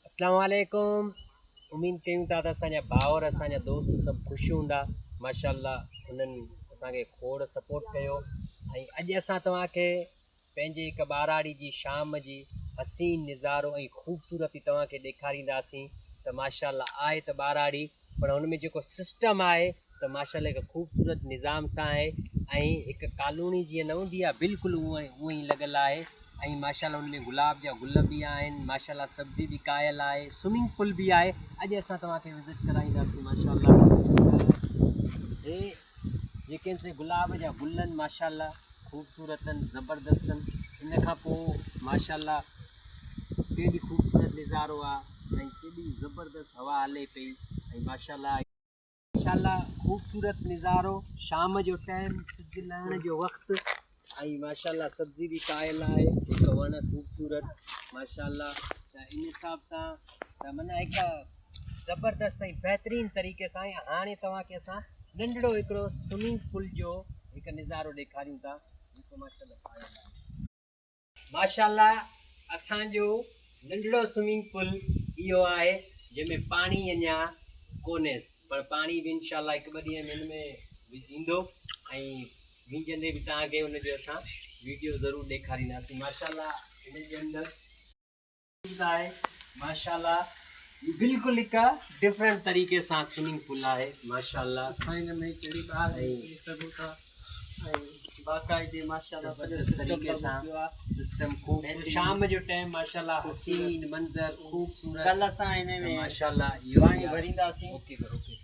अस्सलाम वालेकुम। उम्मीद कयूं था त असांजा भाउर असांजा दोस्त सभु ख़ुशि हूंदा। माशाल्लाह उन्हनि असांखे खोड़ सपोर्ट कयो ऐं अॼु असां तव्हांखे पंहिंजे हिकु ॿाराड़ी जी शाम जी हसीन नज़ारो ऐं ख़ूबसूरती तव्हांखे ॾेखारींदासीं। त माशाल्लाह आहे त ॿाराड़ी, पर हुन में जेको सिस्टम आहे त माशाल्लाह हिकु ख़ूबसूरत निज़ाम सां आहे ऐं हिकु कॉलोनी जीअं न हूंदी आहे बिल्कुलु उअं ई लॻियलु आहे। ऐं माशाल्लाह हुन में गुलाब जा गुल बि आहिनि, माशाल्लाह सब्ज़ी बि कायल आहे, स्विमिंग पूल बि आहे। अॼु असां तव्हांखे विज़िट कराईंदासीं माशाल्लाह। हे जेके आहिनि से गुलाब जा गुल आहिनि, माशाल्लाह ख़ूबसूरत आहिनि, ज़बरदस्त आहिनि। इन खां पोइ माशाल्लाह केॾी ख़ूबसूरत नज़ारो आहे ऐं केॾी ज़बरदस्त हवा हले पई ऐं माशाल्लाह ख़ूबसूरत नज़ारो शाम जो टाइम, सिज लहण जो वक़्तु ऐं माशाल्लाह सब्ज़ी बि कायल आहे, हिकु वण ख़ूबसूरत माशाल्लाह। त इन हिसाब सां त माना हिकु ज़बरदस्त ऐं बहितरीनु तरीक़े सां हाणे तव्हांखे असां नंढिड़ो हिकिड़ो स्विमिंग पूल जो हिकु नज़ारो ॾेखारियूं था जेको माशाल्लाह असांजो नंढिड़ो स्विमिंग पूल इहो आहे जंहिंमें पाणी अञा कोन्हेसि, पर पाणी बि इंशाल्लाह हिकु ॿ ॾींहं में हिन में ईंदो ऐं विझंदे बि तव्हांखे हुनजो असां वीडियो ज़रूरु ॾेखारींदासीं। माशाल्लाह हिन जे अंदरि आहे माशाल्लाह बिल्कुलु हिकु डिफरेंट तरीक़े सां स्विमिंग पूल आहे माशाल्लाह। असां हिन में कहिड़ी ॿाहिरि सघूं था ऐं बाक़ाइदे माशाल्लाह तरीक़े सां सिस्टम ख़ूब शाम जो टाइम माशाल्लाह हसीन मंज़र ख़ूबसूरत। कल असां हिन में माशाल्लाह पाणी भरींदासीं। ओके करो ओके।